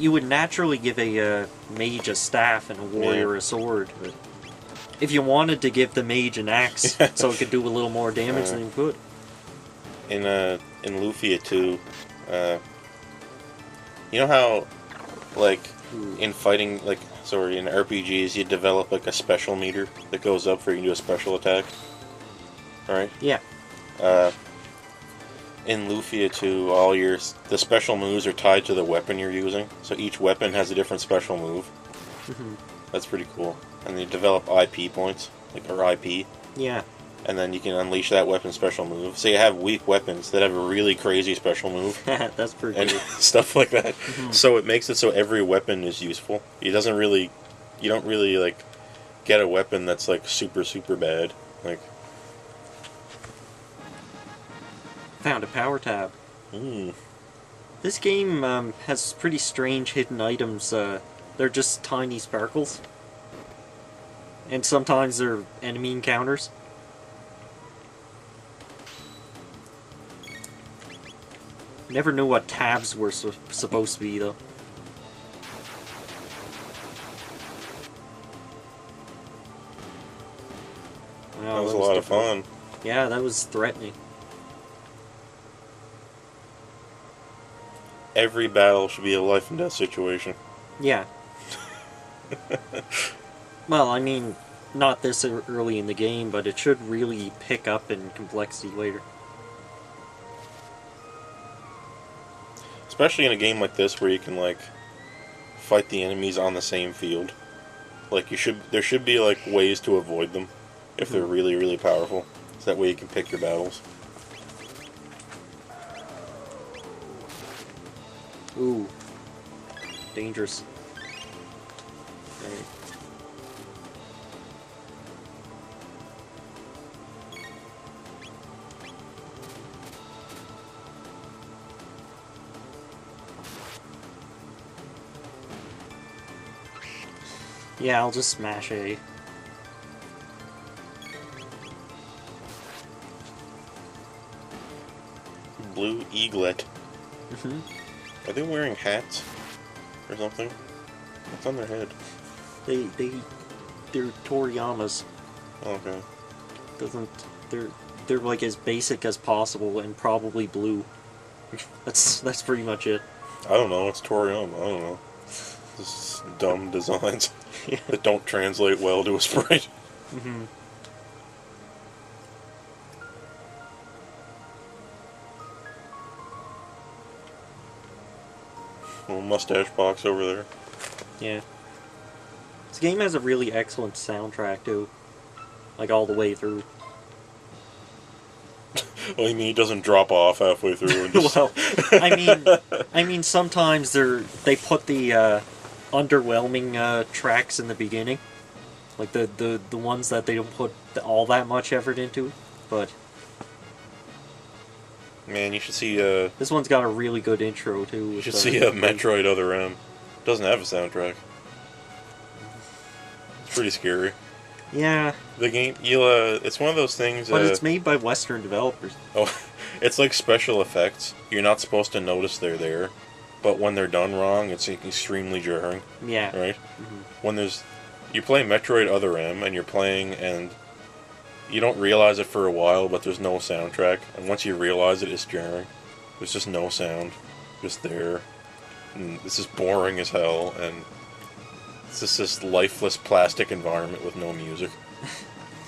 you would naturally give a mage a staff and a warrior a sword. But if you wanted to give the mage an axe so it could do a little more damage, then you could. In Lufia 2, you know how, like, in fighting, like, sorry, in RPGs, you develop, like, a special meter that goes up for you to do a special attack? Right? Yeah. In Lufia 2, the special moves are tied to the weapon you're using, so each weapon has a different special move. That's pretty cool. And you develop IP points, or IP. Yeah. And then you can unleash that weapon's special move. So you have weak weapons that have a really crazy special move. That's pretty and cool. stuff like that. So it makes it so every weapon is useful. You don't really, like, get a weapon that's, like, super, super bad. Like, found a power tab. This game has pretty strange hidden items. They're just tiny sparkles. And sometimes they're enemy encounters. Never knew what tabs were supposed to be, though. Wow, that was a lot of fun. Yeah, that was threatening. Every battle should be a life and death situation. Yeah. Well, I mean, not this early in the game, but it should really pick up in complexity later. Especially in a game like this where you can, like, fight the enemies on the same field. Like, there should be, like, ways to avoid them if they're really, really powerful. So that way you can pick your battles. Ooh. Dangerous. Right. Yeah, I'll just smash A. Blue eaglet. Are they wearing hats or something? What's on their head? They're Toriyamas. Okay. They're like as basic as possible and probably blue. That's pretty much it. I don't know. It's Toriyama. I don't know. This is dumb designs that don't translate well to a sprite. Little mustache box over there. Yeah. This game has a really excellent soundtrack too. Like all the way through. Well, you mean it doesn't drop off halfway through and just... Well, I mean sometimes they put the underwhelming tracks in the beginning. Like the ones that they don't put all that much effort into, but man, you should see this one's got a really good intro too. You should see a Metroid Other M. Doesn't have a soundtrack. It's pretty scary. Yeah. The game, it's one of those things. But it's made by Western developers. Oh, it's like special effects. You're not supposed to notice they're there, but when they're done wrong, it's extremely jarring. Yeah. Right. When you play Metroid Other M and you're playing and you don't realize it for a while, but there's no soundtrack, and once you realize it, it's jarring. There's just no sound, just there. And this is boring as hell, and it's just this lifeless plastic environment with no music.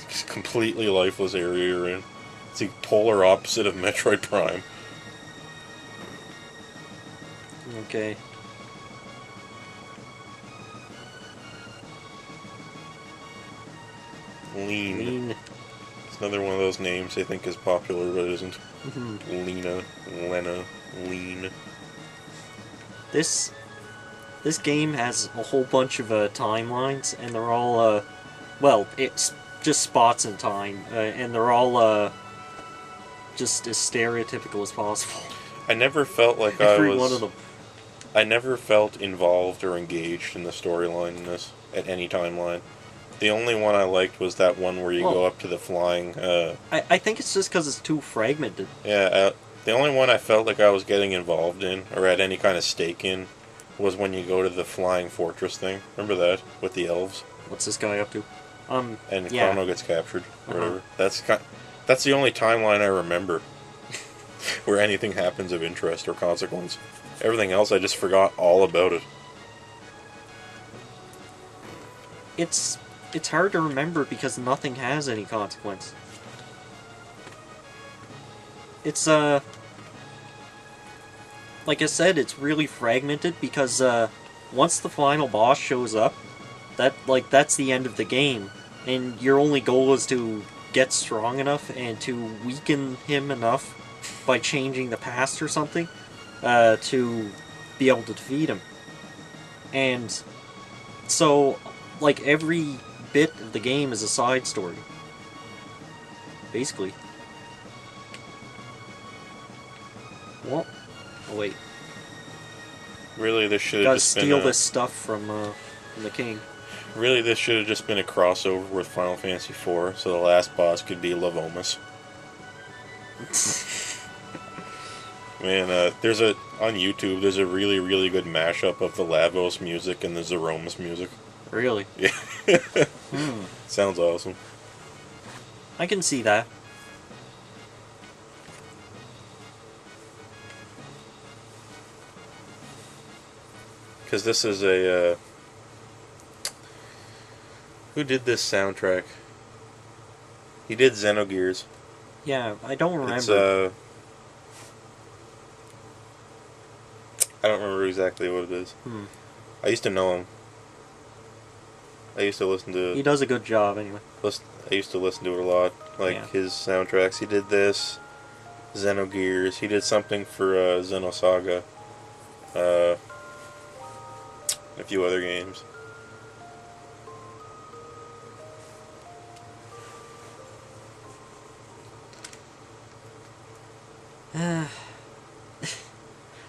It's a completely lifeless area you're in. It's the polar opposite of Metroid Prime. Okay. Lean. It's another one of those names they think is popular, but it isn't. Lena, Lena, Lean. This game has a whole bunch of timelines, and they're all, well, it's just spots in time, and they're all just as stereotypical as possible. I never felt like Every one of them. I never felt involved or engaged in the storyline in this at any timeline. The only one I liked was that one where you go up to the flying... I think it's just because it's too fragmented. Yeah, the only one I felt like I was getting involved in, or had any kind of stake in, was when you go to the flying fortress thing. Remember that with the elves? What's this guy up to? And Yeah. Chrono gets captured or Uh-huh. whatever. That's the only timeline I remember where anything happens of interest or consequence. Everything else, I just forgot all about it. It's hard to remember because nothing has any consequence. It's like I said, it's really fragmented because once the final boss shows up, that's the end of the game, and your only goal is to get strong enough and to weaken him enough by changing the past or something to be able to defeat him. And so, like, every bit of the game is a side story, basically. Well, oh wait. Really, this should have Gotta just steal been this stuff from the king. Really, this should have just been a crossover with Final Fantasy IV, so the last boss could be Lavomus. Man, on YouTube. There's a really, really good mashup of the Lavos music and the Zeromus music. Really? Yeah, Hmm. sounds awesome. I can see that. Because this is a who did this soundtrack? He did Xenogears. Yeah, I don't remember. It's I don't remember exactly what it is. Hmm. I used to know him. I used to listen to. He does a good job, anyway. I used to listen to it a lot. Like Yeah. his soundtracks. He did this, Xenogears. He did something for Xenosaga. A few other games.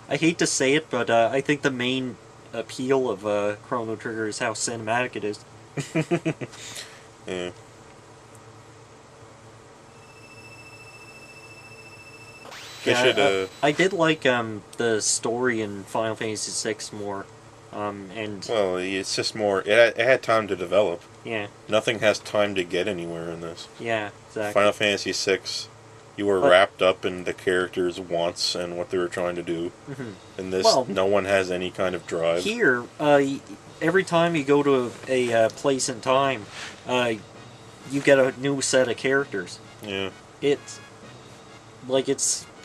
I hate to say it, but I think the main appeal of Chrono Trigger is how cinematic it is. Yeah. They Yeah, should. I did like the story in Final Fantasy VI more, and Well, it's just more. It had time to develop. yeah, Nothing has time to get anywhere in this. yeah, exactly. Final Fantasy VI, you were But- wrapped up in the characters' wants and what they were trying to do. Mhm. In this, Well, no one has any kind of drive. Here, every time you go to a place in time, you get a new set of characters. Yeah. It's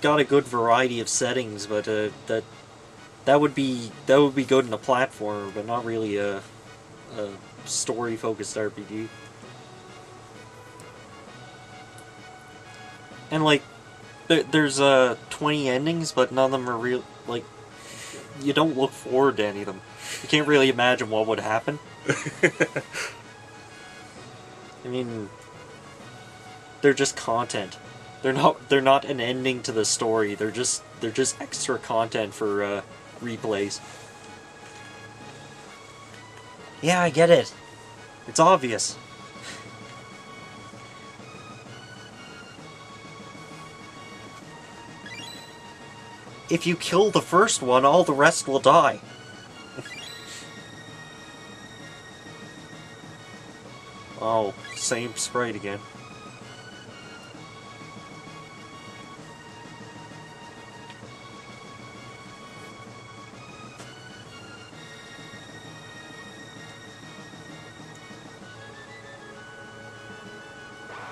got a good variety of settings, but that would be good in a platformer, but not really a story focused RPG. And like, there's 20 endings, but none of them are real. Like, you don't look forward to any of them. You can't really imagine what would happen. I mean, they're just content. They're not an ending to the story. They're just extra content for replays. Yeah, I get it. It's obvious. If you kill the first one, all the rest will die. Oh, same sprite again.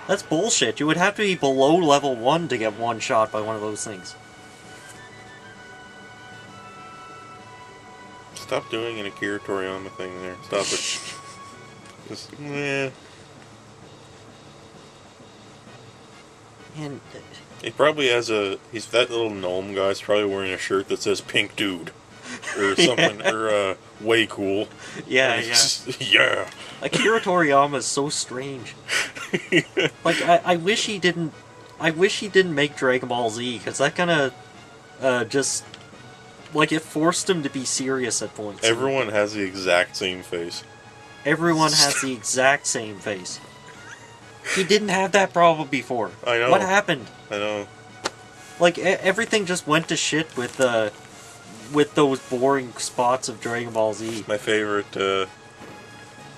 That's bullshit. You would have to be below level 1 to get one shot by one of those things. Stop doing an Akira Toriyama thing there. Stop it. Just, And He probably has he's that little gnome guy's probably wearing a shirt that says "Pink Dude" or something, or "Way Cool." yeah, It's yeah. just- yeah. Akira Toriyama is so strange. Like, I wish he didn't. I wish he didn't make Dragon Ball Z, because that kind of just like it forced him to be serious at points. Everyone has the exact same face. Everyone has the exact same face. He didn't have that problem before. I know. What happened? I know. Like, everything just went to shit with with those boring spots of Dragon Ball Z. My favorite, I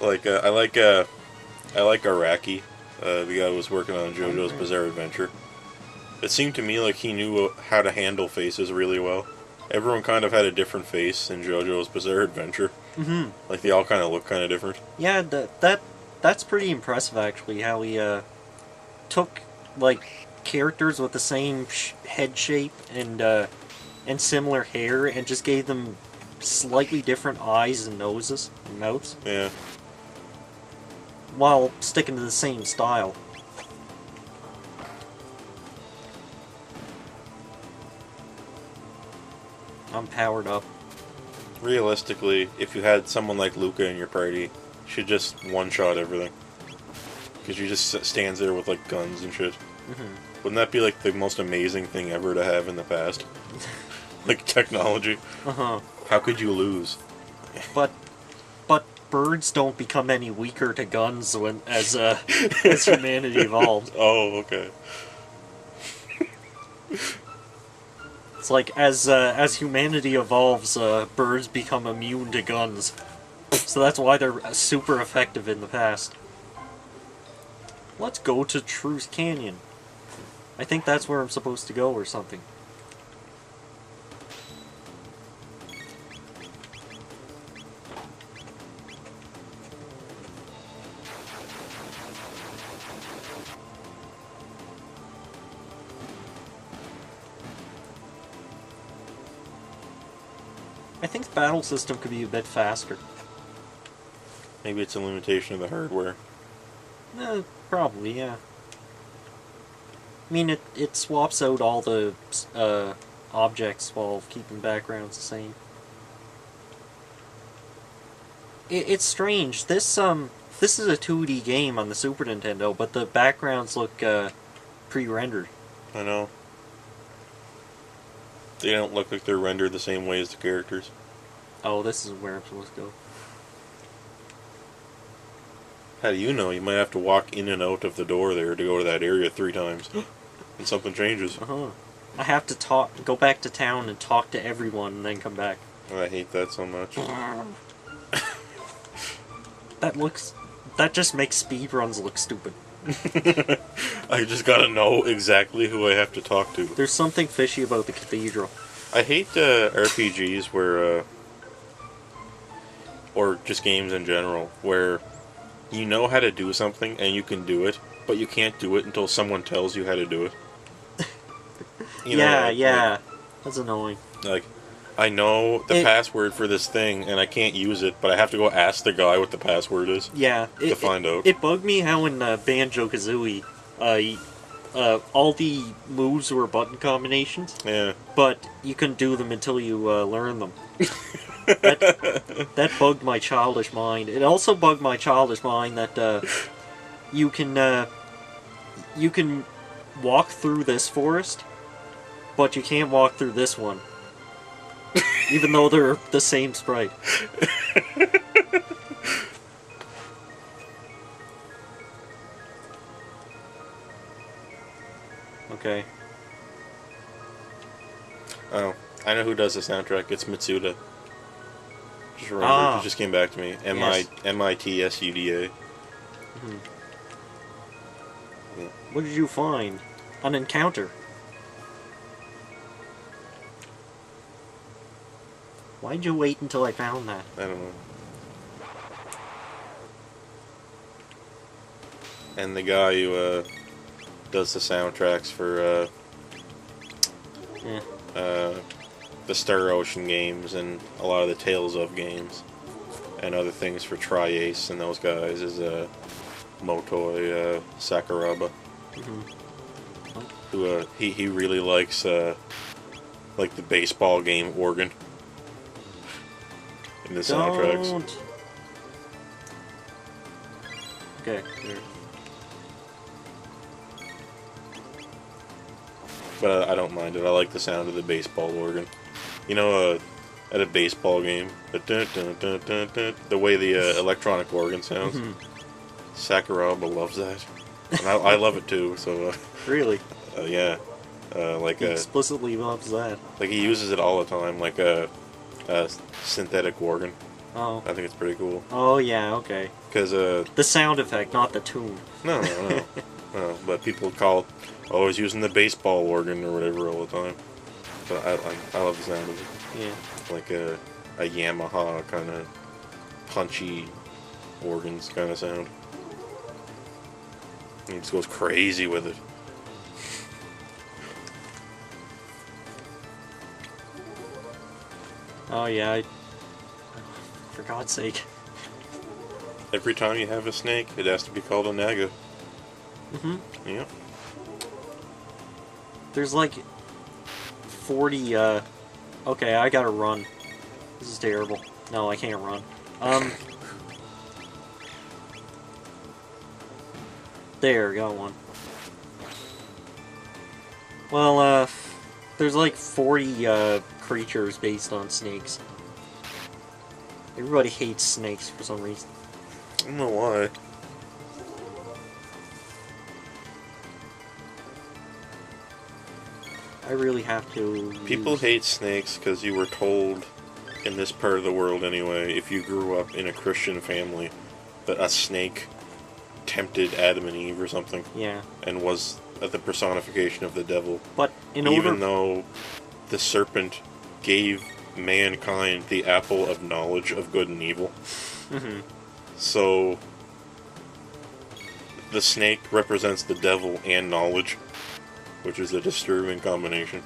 like Araki, the guy who was working on JoJo's Bizarre Adventure. It seemed to me like he knew how to handle faces really well. Everyone kind of had a different face in JoJo's Bizarre Adventure. Mm-hmm. Like, they all kind of look kind of different. Yeah, that's pretty impressive, actually, how he took, like, characters with the same head shape and similar hair and just gave them slightly different eyes and noses and mouths. Yeah. While sticking to the same style. I'm powered up. Realistically, if you had someone like Luca in your party, you should just one-shot everything. Because he just stands there with, like, guns and shit. Mm-hmm. Wouldn't that be, like, the most amazing thing ever to have in the past? Like, technology. Uh-huh. How could you lose? But birds don't become any weaker to guns as humanity evolves. Oh, okay. It's like as humanity evolves, birds become immune to guns. So that's why they're super effective in the past. Let's go to Truce Canyon. I think that's where I'm supposed to go or something. I think the battle system could be a bit faster. Maybe it's a limitation of the hardware. Probably, yeah. I mean, it swaps out all the objects while keeping backgrounds the same. It's strange. This is a 2D game on the Super Nintendo, but the backgrounds look pre-rendered. I know. They don't look like they're rendered the same way as the characters. Oh, this is where I'm supposed to go. How do you know? You might have to walk in and out of the door there to go to that area 3 times. And something changes. Uh-huh. I have to go back to town and talk to everyone and then come back. Oh, I hate that so much. That just makes speedruns look stupid. I just gotta know exactly who I have to talk to. There's something fishy about the cathedral. I hate RPGs where, or just games in general, where you know how to do something and you can do it, but you can't do it until someone tells you how to do it. Yeah. That's annoying. Like, I know the password for this thing and I can't use it, but I have to go ask the guy what the password is. Yeah. To find out. It bugged me how in Banjo-Kazooie, all the moves were button combinations. Yeah. But you couldn't do them until you learn them. That bugged my childish mind. It also bugged my childish mind that you can walk through this forest, but you can't walk through this one. Even though they're the same sprite. Okay. Oh, I know who does the soundtrack. It's Mitsuda. Just remembered. It just came back to me. Mitsuda. Mm-hmm. Yeah. What did you find? An encounter. Why'd you wait until I found that? I don't know. And the guy who does the soundtracks for the Star Ocean games and a lot of the Tales of games and other things for Tri-Ace and those guys is Motoi Sakuraba. Mm-hmm. Who he really likes like the baseball game organ in the soundtracks. Don't. Okay. Here. But I don't mind it. I like the sound of the baseball organ. You know, at a baseball game, the way the electronic organ sounds. Mm-hmm. Sakuraba loves that. And I love it too, so... Really? Yeah. Like He explicitly loves that. like he uses it all the time, like a synthetic organ. Oh. I think it's pretty cool. Oh yeah, okay. Because The sound effect, not the tune. no, but people call, oh, he's using the baseball organ or whatever all the time. But I love the sound of it. Yeah. Like a Yamaha kind of punchy organs kind of sound. He just goes crazy with it. Oh yeah, for God's sake. Every time you have a snake, it has to be called a naga. Mm-hmm. Yeah. There's like 40, okay, I gotta run. This is terrible. No, I can't run. There, got one. Well, there's like 40, creatures based on snakes. Everybody hates snakes for some reason. I don't know why. I really have to People hate snakes because you were told, in this part of the world anyway, if you grew up in a Christian family, that a snake tempted Adam and Eve or something. Yeah. And was the personification of the devil. But even though the serpent gave mankind the apple of knowledge of good and evil. Mm-hmm. So the snake represents the devil and knowledge, which is a disturbing combination.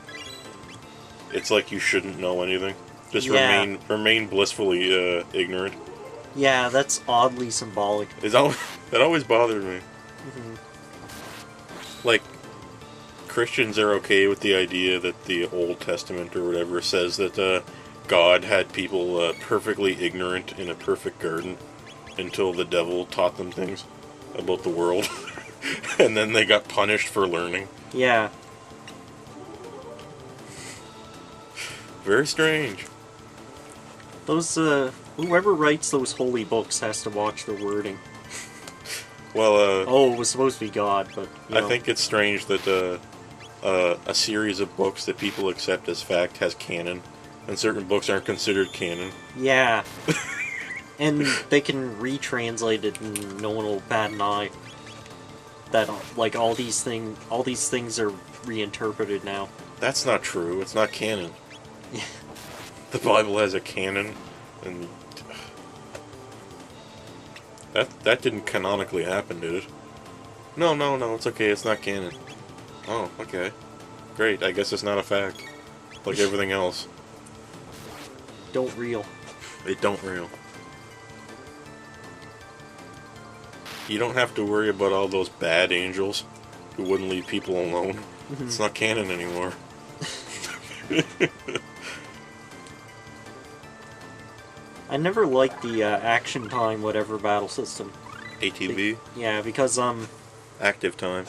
It's like you shouldn't know anything. Just remain blissfully ignorant. Yeah, that's oddly symbolic. That always bothered me. Mm-hmm. Like, Christians are okay with the idea that the Old Testament or whatever says that God had people perfectly ignorant in a perfect garden until the devil taught them things about the world. And then they got punished for learning. Yeah. Very strange. Those, whoever writes those holy books has to watch their wording. Well, oh, it was supposed to be God, but, you know. I think it's strange that a series of books that people accept as fact has canon, and certain books aren't considered canon. Yeah. And they can retranslate it and no one will bat an eye. That, like, all these things are reinterpreted now. That's not true. It's not canon. The Bible has a canon, and that didn't canonically happen, did it? No, it's okay. It's not canon. Oh, okay. Great. I guess it's not a fact. Like everything else. Don't reel. It don't reel. You don't have to worry about all those bad angels who wouldn't leave people alone. Mm-hmm. It's not canon anymore. I never liked the action time whatever battle system. ATB? Yeah, because Active time.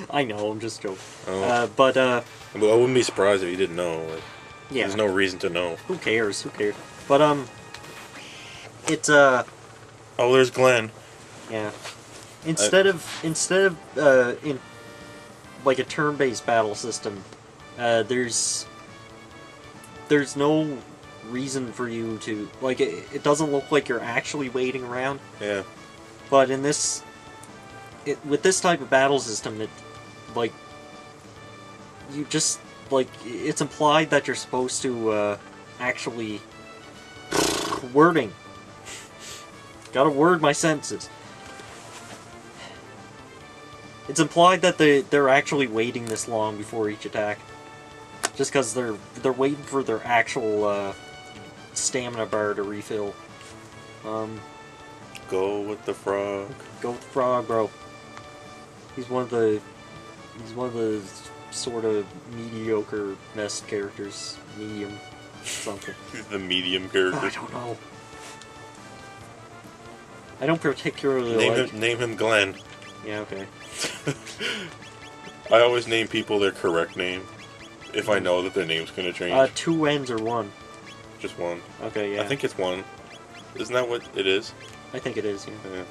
I know, I'm just joking. Oh. But I wouldn't be surprised if you didn't know. Like, yeah. There's no reason to know. Who cares? But it's Oh, there's Glenn. yeah. Instead of in like a turn-based battle system, there's no reason for you to, like, it doesn't look like you're actually waiting around. Yeah. But in this, with this type of battle system, it, like, you just, like, it's implied that you're supposed to actually wording. Gotta word my sentences. It's implied that they're actually waiting this long before each attack, just because they're waiting for their actual stamina bar to refill. Go with the frog. Go with the frog, bro. He's one of the sort of mediocre best characters, medium something. He's the medium character. I don't know. I don't particularly like... Name him Glenn. Yeah, okay. I always name people their correct name, if I know that their name's gonna change. 2 N's or 1? Just one. Okay, yeah. I think it's one. Isn't that what it is? I think it is, yeah.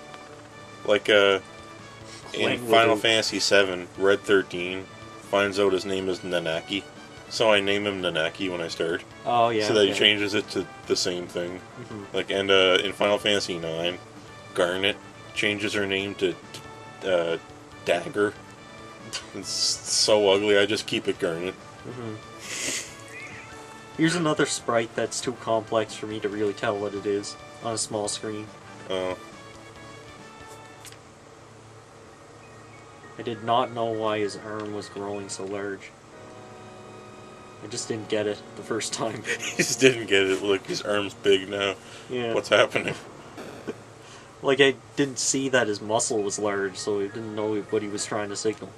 Like, in Final Fantasy VII, Red 13, finds out his name is Nanaki. So I name him Nanaki when I start. Oh, yeah. So that he okay. changes it to the same thing. Mm-hmm. Like, and in Final Fantasy IX, Garnet changes her name to Dagger. It's so ugly, I just keep it Garnet. Mm-hmm. Here's another sprite that's too complex for me to really tell what it is on a small screen. Oh. I did not know why his arm was growing so large. I just didn't get it the first time. He just didn't get it. Look, his arm's big now. Yeah. What's happening? Like, I didn't see that his muscle was large, so I didn't know what he was trying to signal.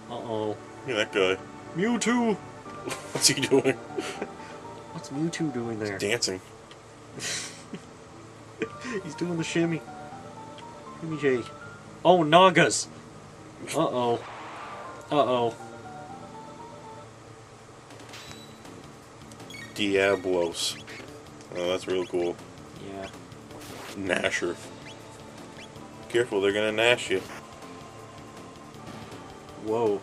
Uh-oh. Look at that guy. Mewtwo! What's he doing? What's Mewtwo doing there? Dancing. He's doing the shimmy. Shimmy Jake. Oh, Nagas! Uh-oh. Uh-oh. Diablos. Oh, that's real cool. Yeah. Nasher. Careful, they're gonna nash you. Whoa.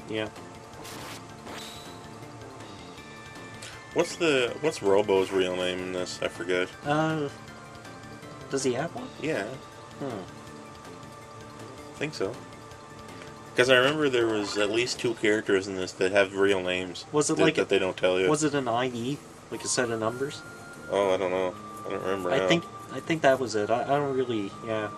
Yeah. What's Robo's real name in this? I forget. Does he have one? Yeah, Huh. I think so. Because I remember there was at least 2 characters in this that have real names. Was it that, like that they don't tell you? Was it an IE? Like a set of numbers? Oh, I don't know. I don't remember now. I think that was it. I don't really, yeah.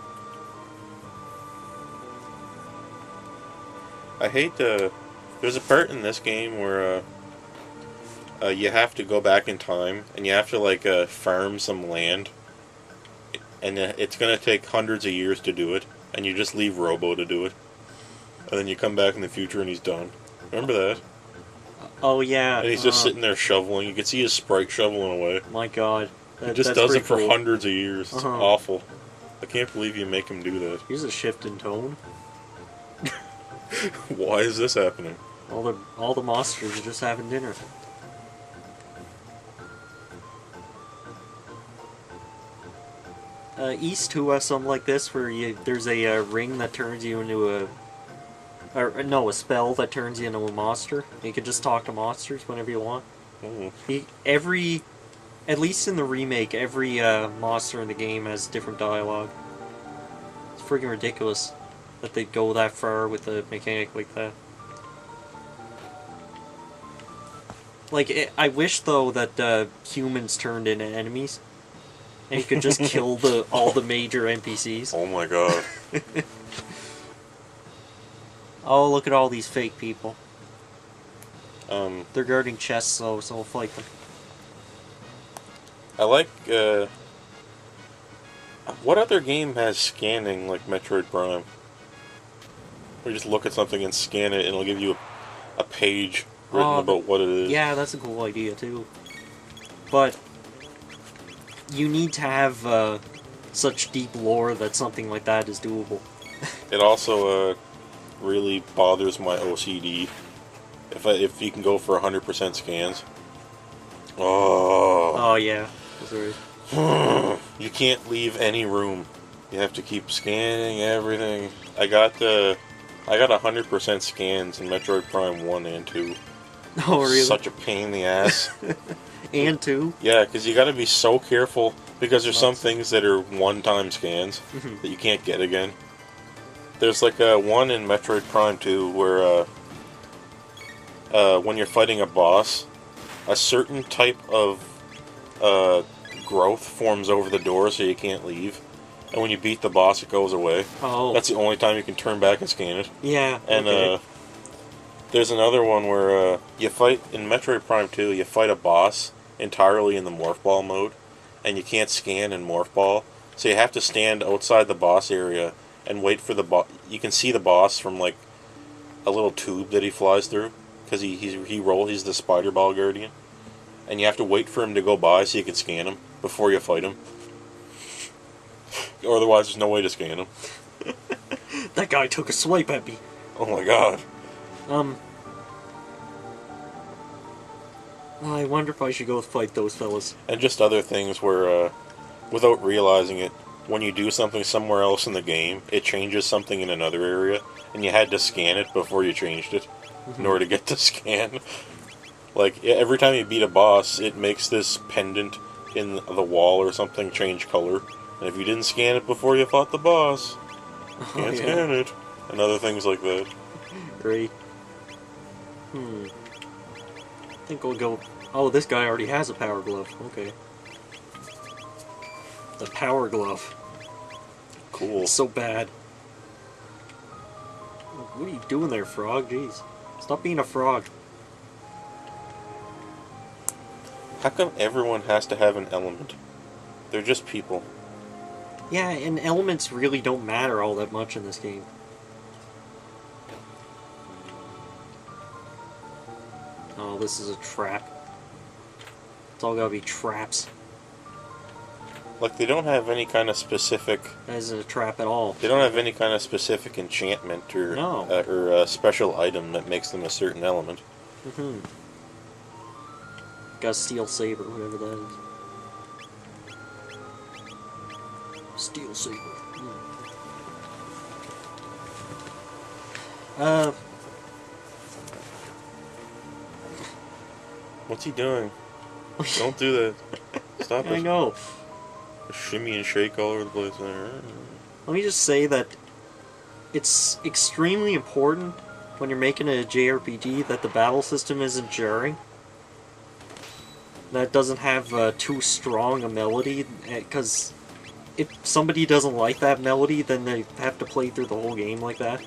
I hate there's a part in this game where you have to go back in time and you have to like farm some land, and it's gonna take hundreds of years to do it, and you just leave Robo to do it, and then you come back in the future and he's done. Remember that? Oh yeah. And he's just sitting there shoveling. You can see his sprite shoveling away. My God. He just that's does it pretty for cool. hundreds of years. It's awful. I can't believe you make him do that. Here's a shift in tone. Why is this happening? All the monsters are just having dinner. East to us, something like this, where there's a ring that turns you into a spell that turns you into a monster. You can just talk to monsters whenever you want. At least in the remake, every monster in the game has different dialogue. It's freaking ridiculous that they'd go that far with a mechanic like that. Like, I wish though that humans turned into enemies, and you could just kill all the major NPCs. Oh my God. Oh, look at all these fake people. They're guarding chests, so we'll fight them. I like, what other game has scanning like Metroid Prime? Where you just look at something and scan it and it'll give you a page written about what it is. Yeah, that's a cool idea too. But you need to have such deep lore that something like that is doable. It also really bothers my OCD if you can go for 100% scans. Oh yeah. You can't leave any room. You have to keep scanning everything. I got 100% scans in Metroid Prime 1 and 2. Oh really? Such a pain in the ass. And 2? Yeah, because you got to be so careful, because there's some things that are one-time scans that you can't get again. There's like one in Metroid Prime 2 where when you're fighting a boss, a certain type of growth forms over the door so you can't leave. And when you beat the boss, it goes away. Oh. That's the only time you can turn back and scan it. Yeah, And okay. there's another one where you fight, in Metroid Prime 2, you fight a boss entirely in the Morph Ball mode, and you can't scan in Morph Ball, so you have to stand outside the boss area and wait for the boss. You can see the boss from like a little tube that he flies through, because he's the Spider Ball Guardian, and you have to wait for him to go by so you can scan him. before you fight him. Or otherwise, there's no way to scan him. That guy took a swipe at me. Oh my god. I wonder if I should go fight those fellas. And just other things where, without realizing it, when you do something somewhere else in the game, it changes something in another area, and you had to scan it before you changed it in order to get the scan. Like, every time you beat a boss, it makes this pendant in the wall or something change color. And if you didn't scan it before you fought the boss, you can't scan it. And other things like that. Great. I think we'll go... Oh, this guy already has a power glove. Okay. The power glove. Cool. It's so bad. What are you doing there, frog? Jeez. Stop being a frog. How come everyone has to have an element? They're just people. Yeah, and elements really don't matter all that much in this game. Oh, this is a trap. It's all gotta be traps. Like, they don't have any kind of specific... That isn't a trap at all. They don't have any kind of specific enchantment or or special item that makes them a certain element. Got a steel saber, whatever that is. Steel saber. What's he doing? Don't do that. Stop it. I know. Shimmy and shake all over the place there. Let me just say that it's extremely important when you're making a JRPG that the battle system isn't jarring. That doesn't have too strong a melody, because if somebody doesn't like that melody, then they have to play through the whole game like that.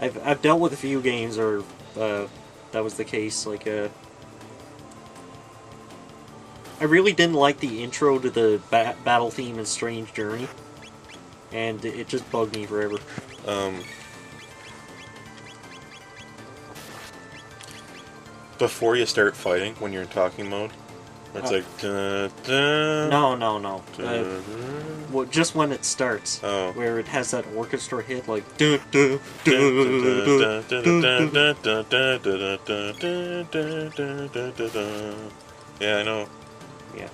I've dealt with a few games where that was the case. Like, I really didn't like the intro to the battle theme in Strange Journey, and it just bugged me forever. Before you start fighting, when you're in talking mode, it's like... No. Well, just when it starts, where it has that orchestra hit, like... Yeah, I know. Yeah.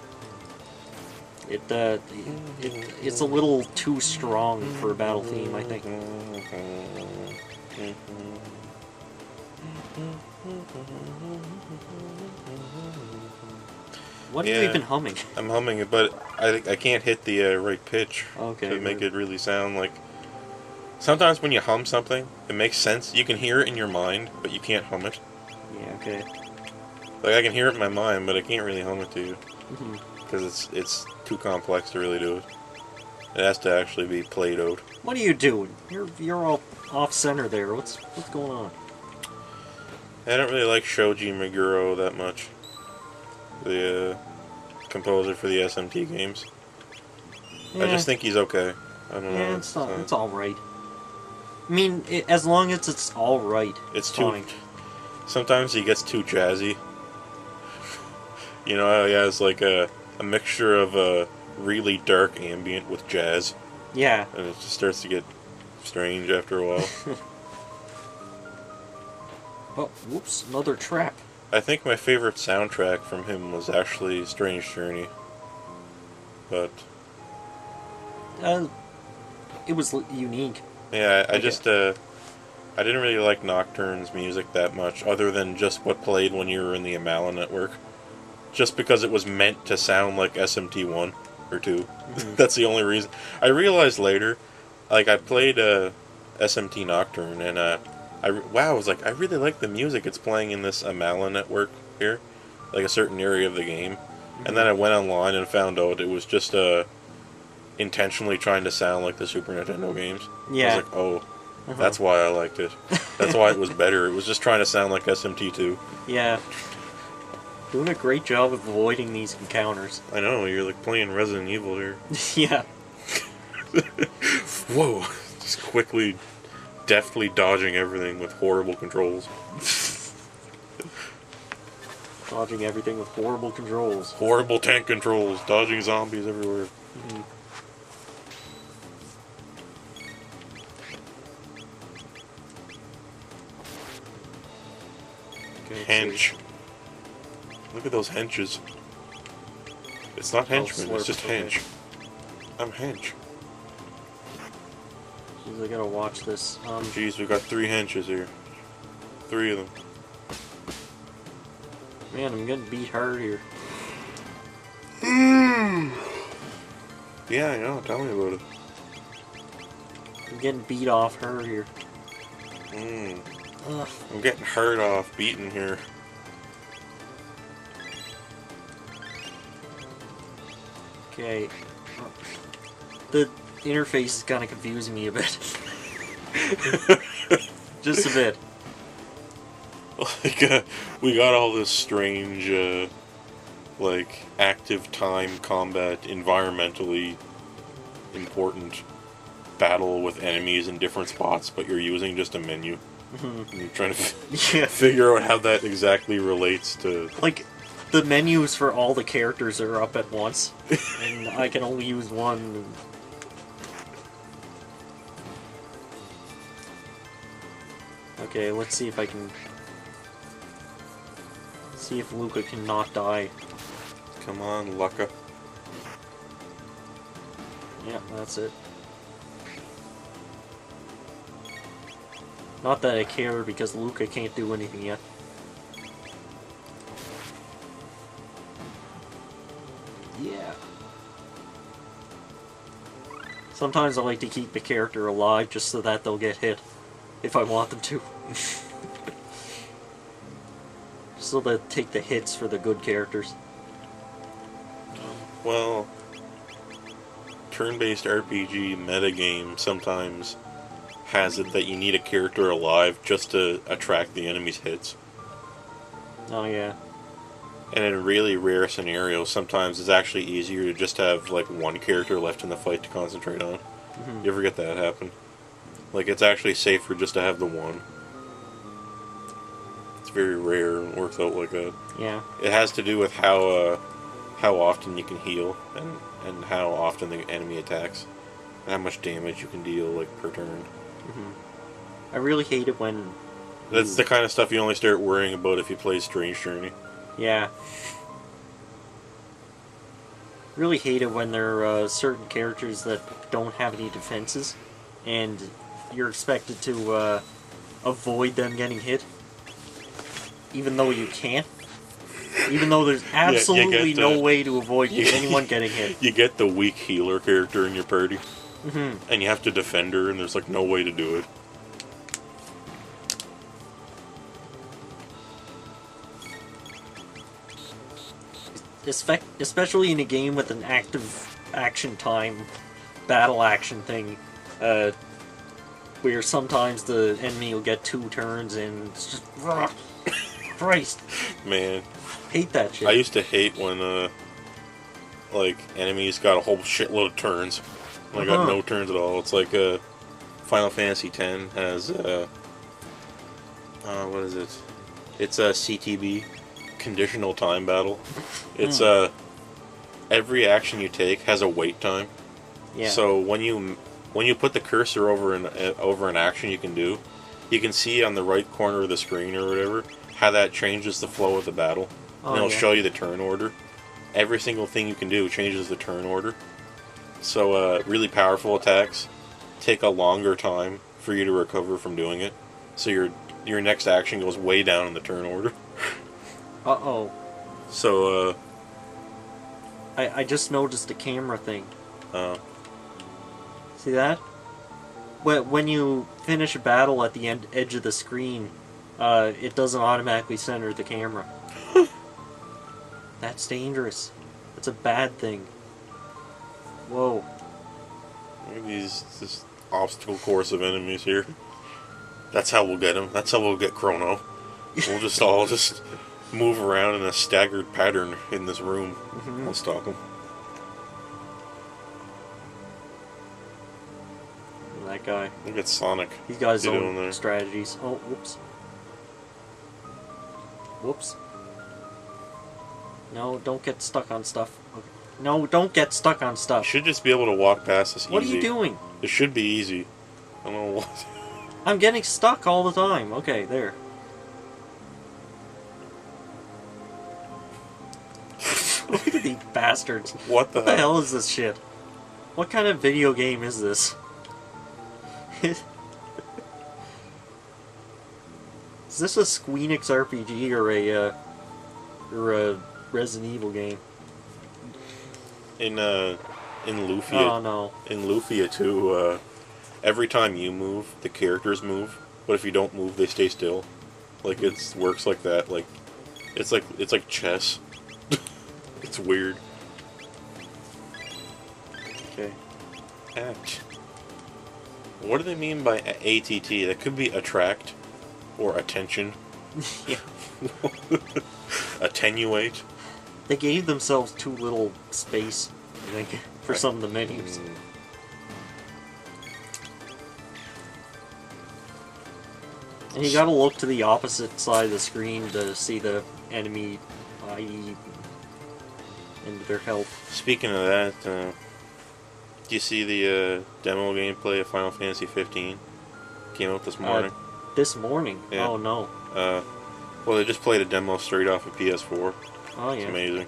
It's a little too strong for a battle theme, I think. What have you been humming? I'm humming it, but I can't hit the right pitch to make it really sound like... Sometimes when you hum something, it makes sense. You can hear it in your mind, but you can't hum it. Yeah, okay. Like, I can hear it in my mind, but I can't really hum it to you. Because it's too complex to really do it. It has to actually be played out. What are you doing? You're all off-center there. What's going on? I don't really like Shoji Meguro that much. The composer for the SMT games. I just think he's okay. I don't know. Yeah, it's alright. I mean, as long as it's alright, it's fine. Sometimes he gets too jazzy. You know, he has like a mixture of a really dark ambient with jazz. Yeah. And it just starts to get strange after a while. Oh, whoops, another trap. I think my favorite soundtrack from him was actually Strange Journey. But... it was unique. Yeah, I just, I didn't really like Nocturne's music that much, other than just what played when you were in the Amala network. Just because it was meant to sound like SMT1 or 2. That's the only reason. I realized later, like, I played SMT Nocturne, and I was like, I really like the music it's playing in this Amala network here, like a certain area of the game. And then I went online and found out it was just intentionally trying to sound like the Super Nintendo games. Yeah. I was like, oh, that's why I liked it. That's why it was better. It was just trying to sound like SMT2. Yeah. Doing a great job of avoiding these encounters. I know, you're like playing Resident Evil here. Yeah. Whoa. Just quickly, deftly dodging everything with horrible controls. Dodging everything with horrible controls. Horrible tank controls, dodging zombies everywhere. Mm-hmm. Hench. Look at those henches. It's not henchmen, it's just hench. I'm hench. Jeez, I gotta watch this. Jeez, we got 3 henches here. 3 of them. Man, I'm getting beat hard here. Yeah, I know. Tell me about it. I'm getting beat off her here. Ugh. I'm getting hurt off, beaten here. Okay. The interface is kind of confusing me a bit. Just a bit. Like, we got all this strange, like, active time combat, environmentally important battle with enemies in different spots, but you're using just a menu. And you're trying to figure out how that exactly relates to... Like, the menus for all the characters are up at once, and I can only use one. Okay, let's see if I can... See if Luca can not die. Come on, Lucca. Yeah, that's it. Not that I care, because Luca can't do anything yet. Yeah. Sometimes I like to keep the character alive just so that they'll get hit. If I want them to. So they take the hits for the good characters. Well, turn-based RPG metagame sometimes has it that you need a character alive just to attract the enemy's hits. Oh yeah. And in really rare scenarios, sometimes it's actually easier to just have like one character left in the fight to concentrate on. You ever get that happen? Like, it's actually safer just to have the one. It's very rare and works out like that. Yeah. It has to do with how often you can heal and how often the enemy attacks. And how much damage you can deal, like, per turn. I really hate it when... That's the kind of stuff you only start worrying about if you play Strange Journey. Yeah. Really hate it when there are certain characters that don't have any defenses, and you're expected to avoid them getting hit, even though you can't. Even though there's absolutely no way to avoid anyone getting hit. You get the weak healer character in your party, and you have to defend her, and there's like no way to do it. Especially in a game with an active action time, battle action thing, where sometimes the enemy will get 2 turns and it's just... Christ. Man. Hate that shit. I used to hate when, like, enemies got a whole shitload of turns. And I got no turns at all. It's like, Final Fantasy X has, what is it? It's a CTB. Conditional time battle. It's every action you take has a wait time. Yeah. So when you put the cursor over an action you can do, you can see on the right corner of the screen or whatever how that changes the flow of the battle. And it'll show you the turn order. Every single thing you can do changes the turn order. So really powerful attacks take a longer time for you to recover from doing it. So your next action goes way down in the turn order. Uh-oh. So, I just noticed a camera thing. See that? When you finish a battle at the edge of the screen, it doesn't automatically center the camera. That's dangerous. That's a bad thing. Whoa. Look at this obstacle course of enemies here. That's how we'll get them. That's how we'll get Chrono. We'll all just move around in a staggered pattern in this room. We'll stalk him. That guy. Look at Sonic. He's got his own strategies. Oh, whoops. Whoops. No, don't get stuck on stuff. Okay. No, don't get stuck on You stuff. should just be able to walk past this What are easy. you doing? It should be easy. I don't know what. I'm getting stuck all the time. Okay, there. Look at these bastards. What the What the hell? hell is this shit? What kind of video game is this? Is this a Squeenix RPG or a Resident Evil game? In Lufia, Oh no. in Lufia too, every time you move, the characters move. But if you don't move, they stay still. Like it works like that. Like it's like chess. It's weird. Okay. Act. What do they mean by ATT? That could be attract or attention. Yeah. Attenuate. They gave themselves too little space, I think, for some of the menus. And you gotta look to the opposite side of the screen to see the enemy ID and their health. Speaking of that, do you see the demo gameplay of Final Fantasy 15? Came out this morning. This morning? Yeah. Oh no. Well, they just played a demo straight off of PS4. Oh It's yeah. amazing.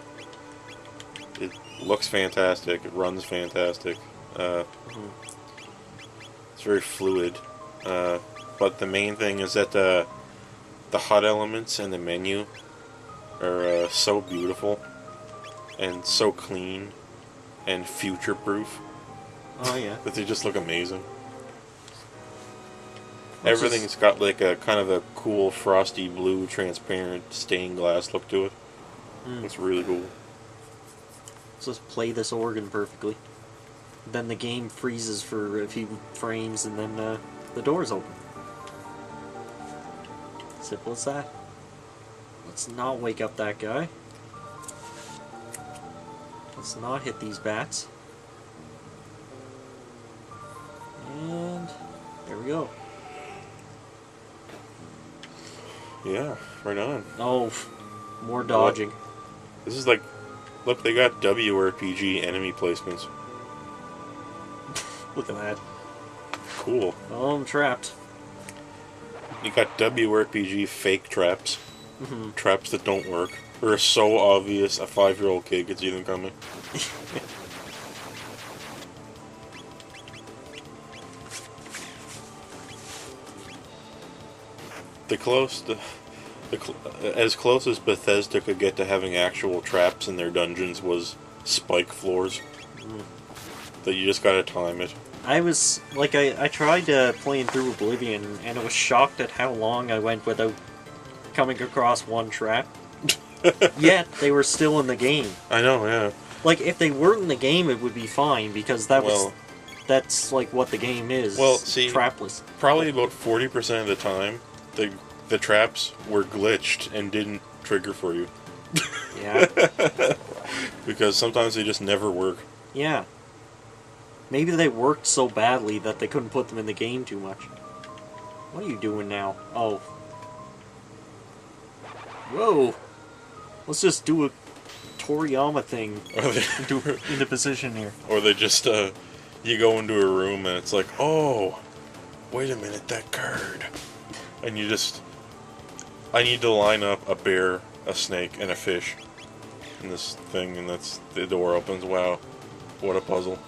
It looks fantastic. It runs fantastic. It's very fluid. But the main thing is that the HUD elements and the menu are so beautiful and so clean and future-proof Oh yeah. that they just look amazing. What's Everything's got like a kind of a cool frosty blue transparent stained glass look to it. It's really cool. Let's just play this organ perfectly. Then the game freezes for a few frames and then the door's open. Simple as that. Let's not wake up that guy. Let's not hit these bats. And there we go. Yeah, right on. Oh, more dodging. This is like, look, they got WRPG enemy placements. Look at that. Cool. Oh, I'm trapped. You got WRPG fake traps. Traps that don't work. Or are so obvious a 5-year-old kid could see them coming. As close as Bethesda could get to having actual traps in their dungeons was spike floors. That you just gotta time it. I was, like, I tried playing through Oblivion, and I was shocked at how long I went without coming across one trap. Yet, they were still in the game. I know, yeah. Like, if they weren't in the game, it would be fine, because that's, like, what the game is. Well, see, trapless. Probably about 40% of the time, the traps were glitched and didn't trigger for you. Yeah. Because sometimes they just never work. Yeah. Maybe they worked so badly that they couldn't put them in the game too much. What are you doing now? Oh. Whoa. Let's just do a Toriyama thing. Into position here. Or they just, you go into a room and it's like, oh, wait a minute, that card. And you just, I need to line up a bear, a snake, and a fish in this thing, and the door opens. Wow, what a puzzle.